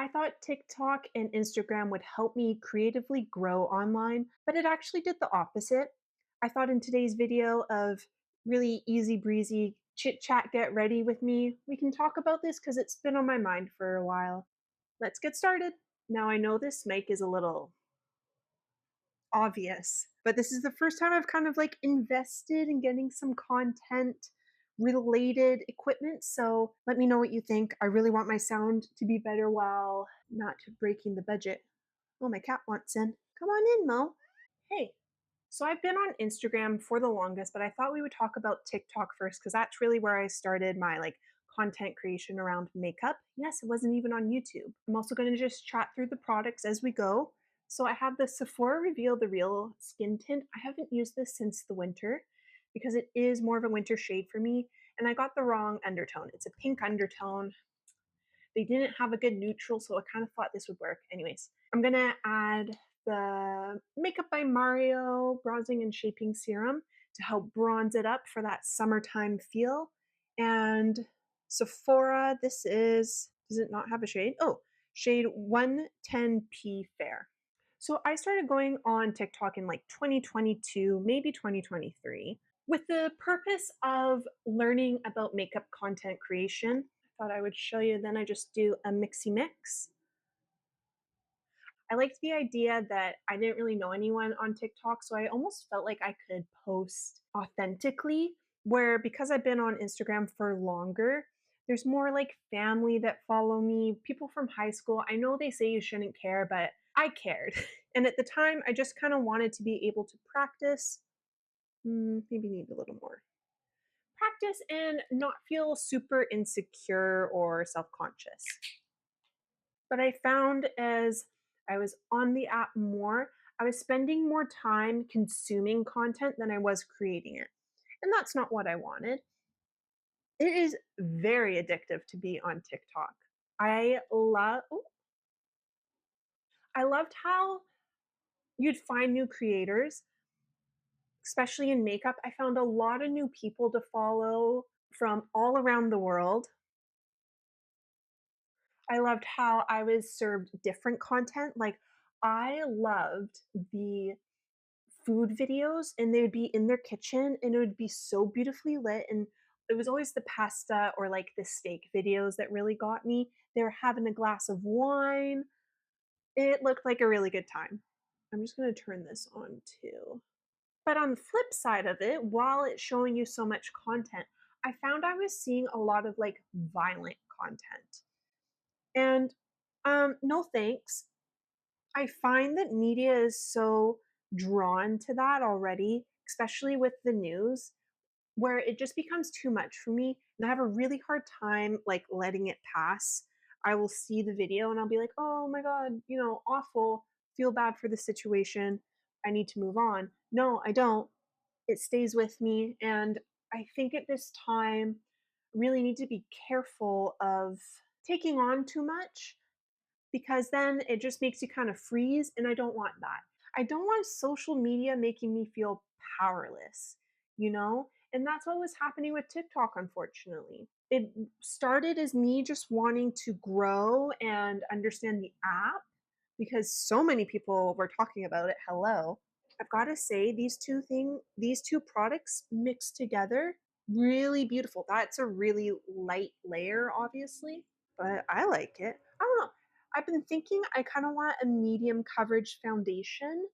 I thought TikTok and Instagram would help me creatively grow online, but it actually did the opposite. I thought in today's video of really easy breezy chit chat, get ready with me, we can talk about this because it's been on my mind for a while. Let's get started. Now, I know this mic is a little obvious, but this is the first time I've kind of like invested in getting some content related equipment. So let me know what you think. I really want my sound to be better while not breaking the budget. Oh, my cat wants in. Come on in, Mo. Hey. So I've been on Instagram for the longest, but I thought we would talk about TikTok first because that's really where I started my content creation around makeup. Yes, it wasn't even on YouTube. I'm also going to just chat through the products as we go. So I have the Sephora Reveal the Real Skin Tint. I haven't used this since the winter because it is more of a winter shade for me, and I got the wrong undertone. It's a pink undertone. They didn't have a good neutral, so I kind of thought this would work. Anyways, I'm gonna add the Makeup by Mario Bronzing and Shaping Serum to help bronze it up for that summertime feel. And Sephora, this is, does it not have a shade? Oh, shade 110P Fair. So I started going on TikTok in like 2022, maybe 2023, with the purpose of learning about makeup content creation. I thought I would show you, then I just do a mixy mix. I liked the idea that I didn't really know anyone on TikTok, so I almost felt like I could post authentically, where because I've been on Instagram for longer, there's more like family that follow me, people from high school. I know they say you shouldn't care, but I cared. And at the time, I just kind of wanted to be able to practice. Maybe need a little more practice and not feel super insecure or self conscious. But I found as I was on the app more, I was spending more time consuming content than I was creating it. And that's not what I wanted. It is very addictive to be on TikTok. I love I loved how you'd find new creators, especially in makeup. I found a lot of new people to follow from all around the world. I loved how I was served different content. Like, I loved the food videos, and they would be in their kitchen and it would be so beautifully lit. And it was always the pasta or like the steak videos that really got me. They were having a glass of wine. It looked like a really good time. I'm just going to turn this on too. But on the flip side of it, while it's showing you so much content, I found I was seeing a lot of like violent content. And no thanks. I find that media is so drawn to that already, especially with the news, where it just becomes too much for me. And I have a really hard time like letting it pass. I will see the video and I'll be like, oh my God, awful, feel bad for the situation. I need to move on. No, I don't. It stays with me. And I think at this time, really need to be careful of taking on too much because then it just makes you kind of freeze. And I don't want that. I don't want social media making me feel powerless, you know? And that's what was happening with TikTok, unfortunately. It started as me just wanting to grow and understand the app because so many people were talking about it. Hello. I've got to say these two products mixed together, really beautiful. That's a really light layer, obviously, but I like it. I don't know. I've been thinking I kind of want a medium coverage foundation.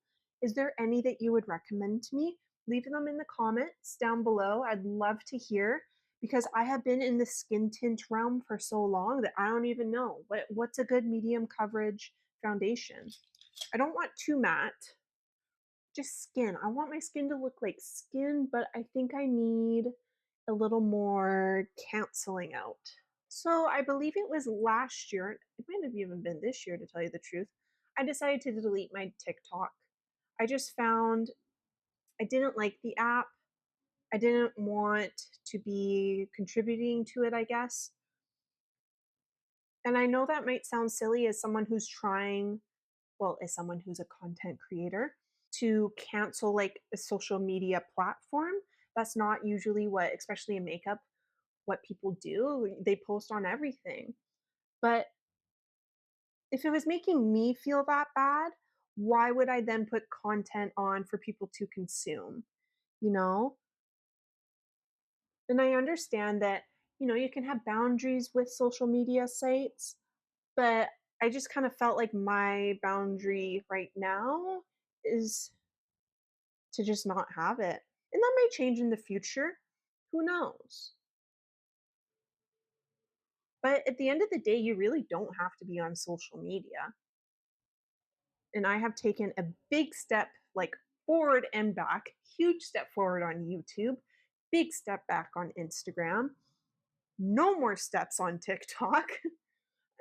Is there any that you would recommend to me? Leave them in the comments down below. I'd love to hear because I have been in the skin tint realm for so long that I don't even know what's a good medium coverage foundation. I don't want too matte, just skin. I want my skin to look like skin, but I think I need a little more canceling out. So I believe it was last year, it might have even been this year to tell you the truth, I decided to delete my TikTok. I just found I didn't like the app. I didn't want to be contributing to it, I guess. And I know that might sound silly as someone who's trying, well, as someone who's a content creator, to cancel like a social media platform. That's not usually what, especially in makeup, what people do. They post on everything. But If it was making me feel that bad, why would I then put content on for people to consume, you know? And I understand that, you can have boundaries with social media sites, but I just kind of felt like my boundary right now is to just not have it. And that may change in the future. Who knows? But at the end of the day, you really don't have to be on social media. And I have taken a big step, like forward and back, huge step forward on YouTube, big step back on Instagram, no more steps on TikTok.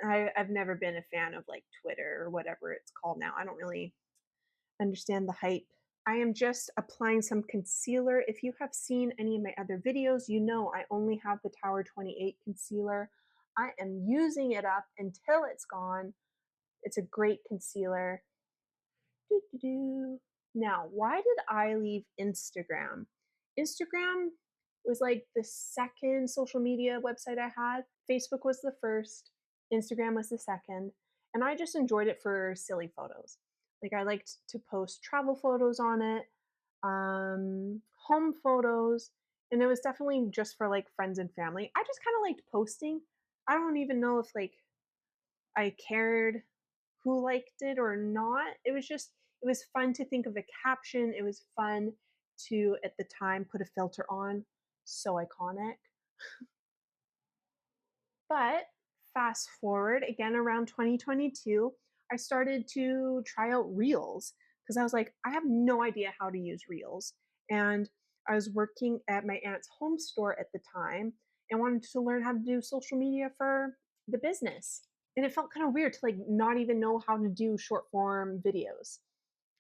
I've never been a fan of like Twitter or whatever it's called now. I don't really understand the hype. I am just applying some concealer. If you have seen any of my other videos, you know I only have the Tower 28 concealer. I am using it up until it's gone. It's a great concealer. Doo-doo-doo. Now, why did I leave Instagram? Instagram was like the second social media website I had. Facebook was the first, Instagram was the second, and I just enjoyed it for silly photos. Like I liked to post travel photos on it, home photos, and it was definitely just for like friends and family. I just kind of liked posting. I don't even know if like I cared who liked it or not. It was fun to think of a caption. It was fun to at the time put a filter on. So iconic. But fast forward again around 2022, I started to try out Reels because I was like, I have no idea how to use Reels. And I was working at my aunt's home store at the time and wanted to learn how to do social media for the business. And it felt kind of weird to like not even know how to do short form videos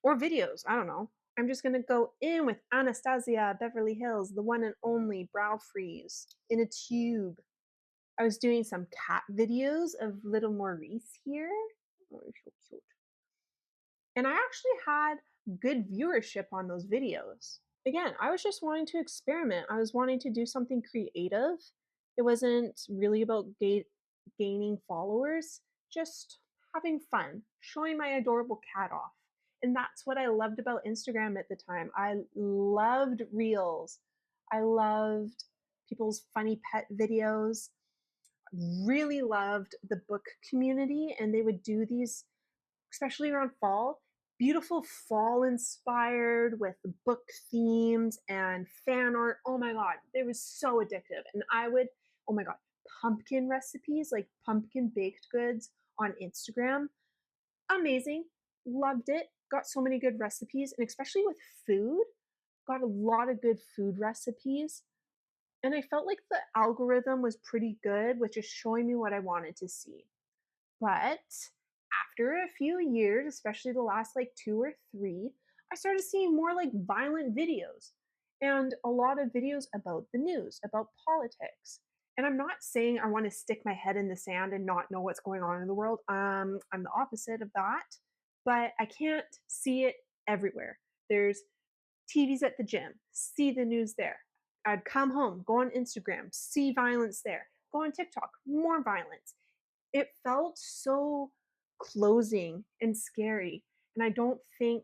or videos. I don't know. I'm just gonna go in with Anastasia Beverly Hills, the one and only brow freeze in a tube. I was doing some cat videos of little Maurice here. Oh, he's so cute. And I actually had good viewership on those videos. Again, I was just wanting to experiment. I was wanting to do something creative. It wasn't really about gaining followers, just having fun, showing my adorable cat off. And that's what I loved about Instagram at the time. I loved reels. I loved people's funny pet videos. Really loved the book community, and they would do these, especially around fall, beautiful fall inspired with book themes and fan art. Oh my god, it was so addictive. And I would, oh my god, pumpkin recipes, like pumpkin baked goods on Instagram. Amazing. Loved it. Got so many good recipes, and especially with food, got a lot of good food recipes. And I felt like the algorithm was pretty good with just showing me what I wanted to see. But after a few years, especially the last like 2 or 3, I started seeing more like violent videos and a lot of videos about the news, about politics. And I'm not saying I want to stick my head in the sand and not know what's going on in the world. I'm the opposite of that, but I can't see it everywhere. There's TV's at the gym, see the news there. I'd come home, go on Instagram, see violence there. Go on TikTok, more violence. It felt so closing and scary. And I don't think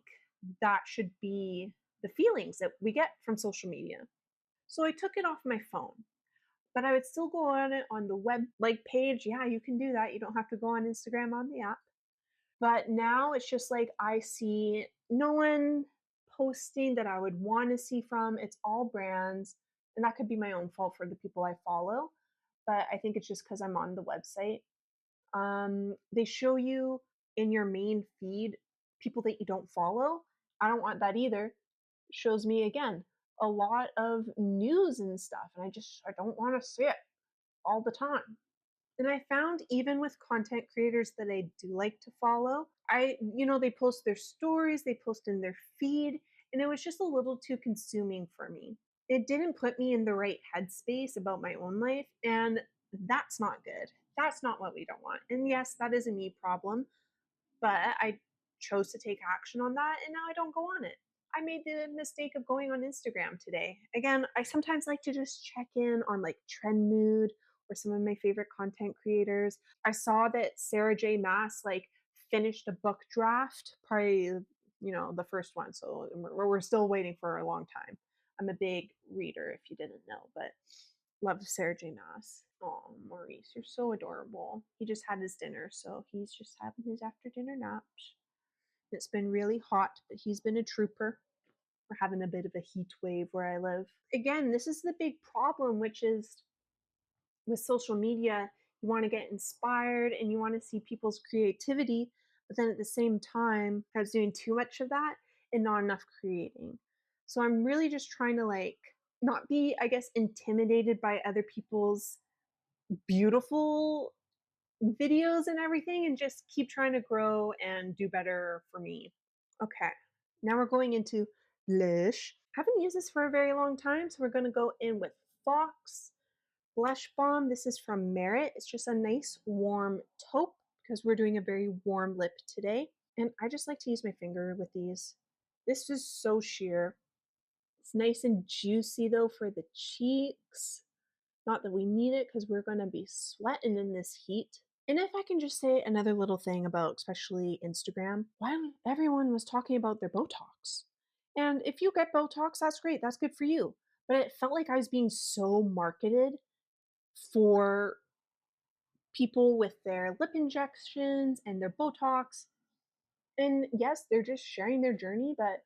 that should be the feelings that we get from social media. So I took it off my phone, but I would still go on it on the web like page. Yeah, you can do that. You don't have to go on Instagram on the app. But now it's just like I see no one posting that I would want to see from. It's all brands. And that could be my own fault for the people I follow. But I think it's just because I'm on the website. They show you in your main feed people that you don't follow. I don't want that either. Shows me again a lot of news and stuff. And I don't want to see it all the time. And I found even with content creators that I do like to follow, they post their stories, they post in their feed, and it was just a little too consuming for me. It didn't put me in the right headspace about my own life, and that's not good. That's not what we don't want. And yes, that is a me problem, but I chose to take action on that, and now I don't go on it. I made the mistake of going on Instagram today. Again, I sometimes like to just check in on like trend mood or some of my favorite content creators. I saw that Sarah J. Maas like finished a book draft, probably the first one. So we're still waiting for a long time. I'm a big reader, if you didn't know, but love Sarah J. Maas. Oh, Maurice, you're so adorable. He just had his dinner, so he's just having his after dinner nap. It's been really hot, but he's been a trooper. We're having a bit of a heat wave where I live. Again, this is the big problem, which is with social media, you want to get inspired and you want to see people's creativity, but then at the same time, I was doing too much of that and not enough creating. So I'm really just trying to like not be, I guess, intimidated by other people's beautiful videos and everything and just keep trying to grow and do better for me. Okay, now we're going into blush. I haven't used this for a very long time, so we're going to go in with Fox Blush Balm. This is from Merit. It's just a nice warm taupe because we're doing a very warm lip today. And I just like to use my finger with these. This is so sheer. It's nice and juicy though for the cheeks. Not that we need it because we're going to be sweating in this heat. And if I can just say another little thing about especially Instagram, why everyone was talking about their Botox. And if you get Botox, that's great. That's good for you. But it felt like I was being so marketed for people with their lip injections and their Botox. And yes, they're just sharing their journey, but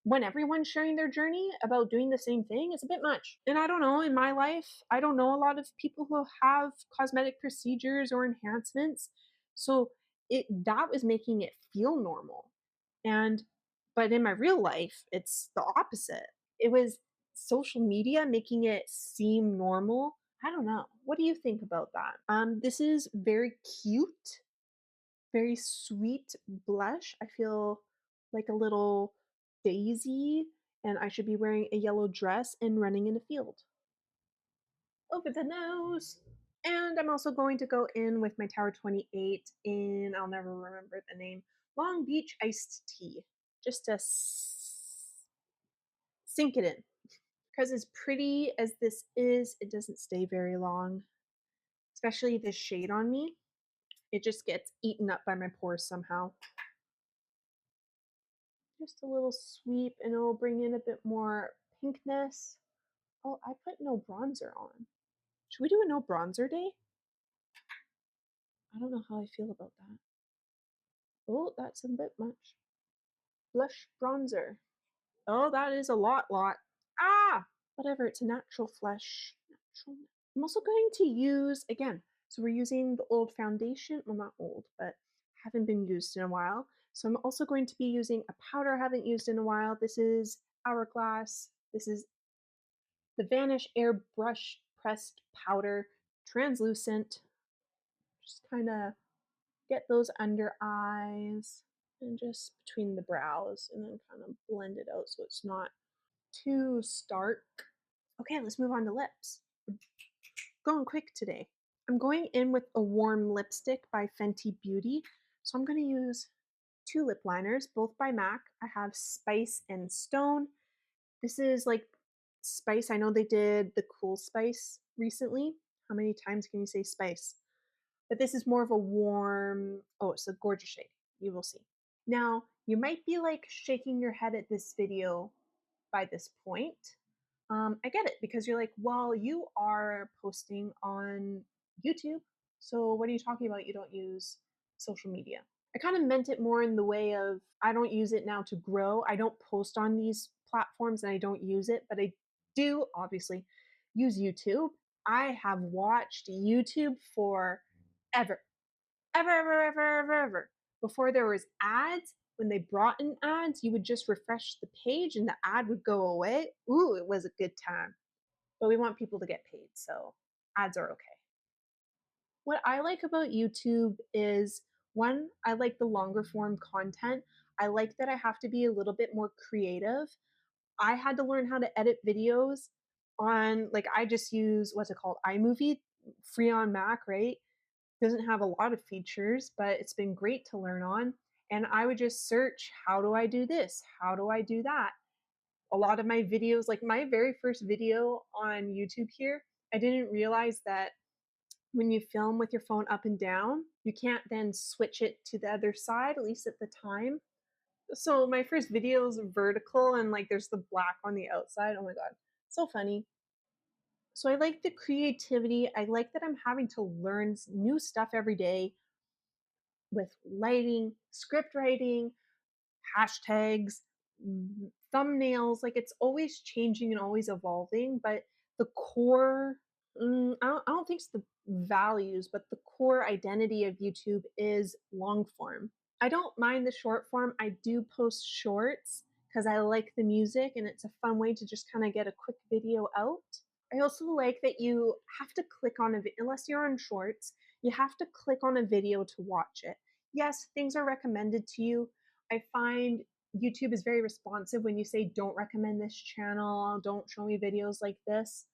when everyone's sharing their journey about doing the same thing, it's a bit much. And I don't know, in my life, I don't know a lot of people who have cosmetic procedures or enhancements. So that was making it feel normal. And but in my real life, it's the opposite. It was social media making it seem normal. I don't know. What do you think about that? This is very cute, very sweet blush. I feel like a little daisy, and I should be wearing a yellow dress and running in a field. Over the nose. And I'm also going to go in with my Tower 28 in, I'll never remember the name, Long Beach iced tea. Just to sink it in. Because as pretty as this is, it doesn't stay very long. Especially this shade on me. It just gets eaten up by my pores somehow. Just a little sweep and it'll bring in a bit more pinkness. Oh, I put no bronzer on. Should we do a no bronzer day? I don't know how I feel about that. Oh, that's a bit much. Blush bronzer. Oh, that is a lot. Ah! Whatever, it's a natural flush. Natural. I'm also going to use, again, so we're using the old foundation. Well, not old, but haven't been used in a while. So I'm also going to be using a powder I haven't used in a while. This is Hourglass. This is the Vanish Airbrush Pressed Powder, translucent. Just kind of get those under eyes and just between the brows and then kind of blend it out so it's not too stark. Okay, let's move on to lips. Going quick today. I'm going in with a warm lipstick by Fenty Beauty. So I'm going to use two lip liners, both by MAC. I have Spice and Stone. This is like Spice. I know they did the Cool Spice recently. How many times can you say Spice? But this is more of a warm, oh, it's a gorgeous shade. You will see. Now, you might be like shaking your head at this video by this point. I get it because you're like, well, you are posting on YouTube. So what are you talking about? You don't use social media. I kind of meant it more in the way of I don't use it now to grow. I don't post on these platforms and I don't use it, but I do obviously use YouTube. I have watched YouTube for ever, ever. Before there was ads, when they brought in ads, you would just refresh the page and the ad would go away. Ooh, it was a good time. But we want people to get paid, so ads are okay. What I like about YouTube is one, I like the longer form content. I like that I have to be a little bit more creative. I had to learn how to edit videos on, like, I just use what's it called? iMovie, free on Mac, right? Doesn't have a lot of features, but it's been great to learn on. And I would just search, how do I do this? How do I do that? A lot of my videos, like my very first video on YouTube here, I didn't realize that when you film with your phone up and down, you can't then switch it to the other side, at least at the time. So my first video is vertical and like there's the black on the outside. Oh my god, so funny. So I like the creativity. I like that I'm having to learn new stuff every day with lighting, script writing, hashtags, thumbnails. Like it's always changing and always evolving. But the core, I don't think it's the values, but the core identity of YouTube is long form. I don't mind the short form. I do post shorts because I like the music and it's a fun way to just kind of get a quick video out. I also like that you have to click on unless you're on shorts, you have to click on a video to watch it. Yes, things are recommended to you. I find YouTube is very responsive when you say, don't recommend this channel, don't show me videos like this.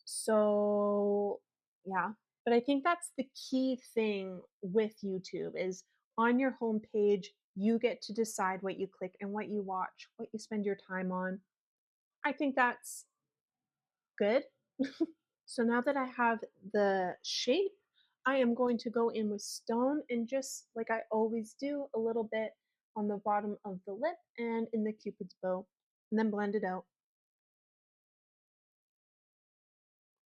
So, yeah. But I think that's the key thing with YouTube is on your homepage, you get to decide what you click and what you watch, what you spend your time on. I think that's good. So now that I have the shape, I am going to go in with stone and just like I always do, a little bit on the bottom of the lip and in the cupid's bow, and then blend it out.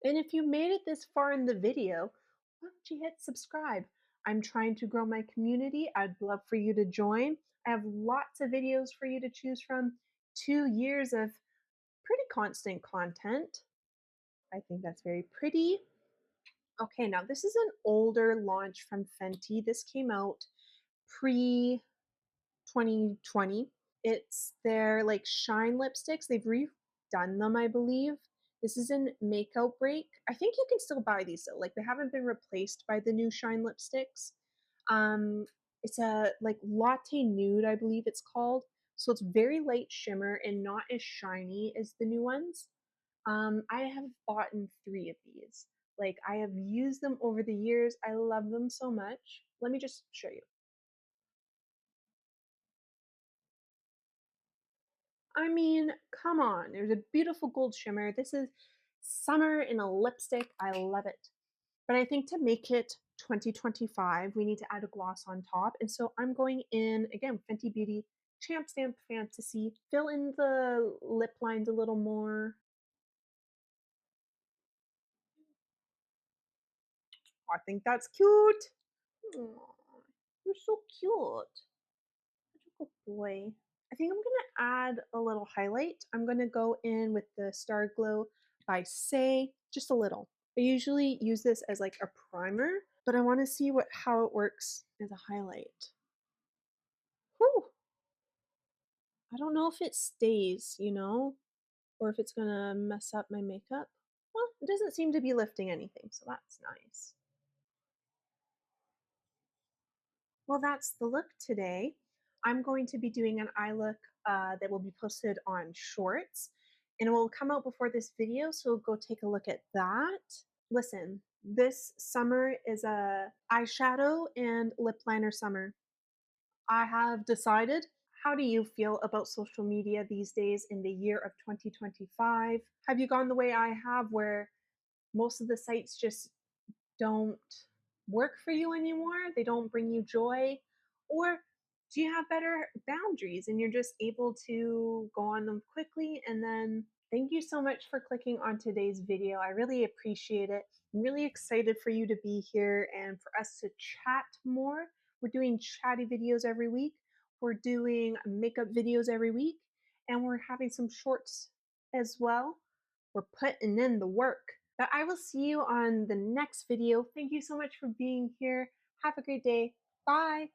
And if you made it this far in the video, why don't you hit subscribe? I'm trying to grow my community. I'd love for you to join. I have lots of videos for you to choose from, 2 years of pretty constant content. I think that's very pretty. Okay, now this is an older launch from Fenty. This came out pre 2020. It's their like shine lipsticks. They've redone them, I believe. This is in Make Break. I think you can still buy these though. Like they haven't been replaced by the new shine lipsticks. Um, it's a like latte nude, I believe it's called. So it's very light shimmer and not as shiny as the new ones. I have bought in 3 of these. Like I have used them over the years. I love them so much. Let me just show you. I mean, come on. There's a beautiful gold shimmer. This is summer in a lipstick. I love it. But I think to make it 2025, we need to add a gloss on top. And so I'm going in, again, Fenty Beauty Champ Stamp Fantasy. Fill in the lip lines a little more. I think that's cute. Aw, you're so cute. Such a good boy. I think I'm gonna add a little highlight. I'm gonna go in with the Star Glow by Say, just a little. I usually use this as like a primer, but I want to see how it works as a highlight. Whew. I don't know if it stays, or if it's gonna mess up my makeup. Well, it doesn't seem to be lifting anything, so that's nice. Well, that's the look today. I'm going to be doing an eye look that will be posted on Shorts, and it will come out before this video, so go take a look at that. Listen, this summer is a eyeshadow and lip liner summer. I have decided. How do you feel about social media these days in the year of 2025? Have you gone the way I have, where most of the sites just don't work for you anymore, they don't bring you joy? Or do you have better boundaries and you're just able to go on them quickly? And then thank you so much for clicking on today's video. I really appreciate it. I'm really excited for you to be here and for us to chat more. We're doing chatty videos every week, we're doing makeup videos every week, and we're having some shorts as well. We're putting in the work. But I will see you on the next video. Thank you so much for being here. Have a great day. Bye.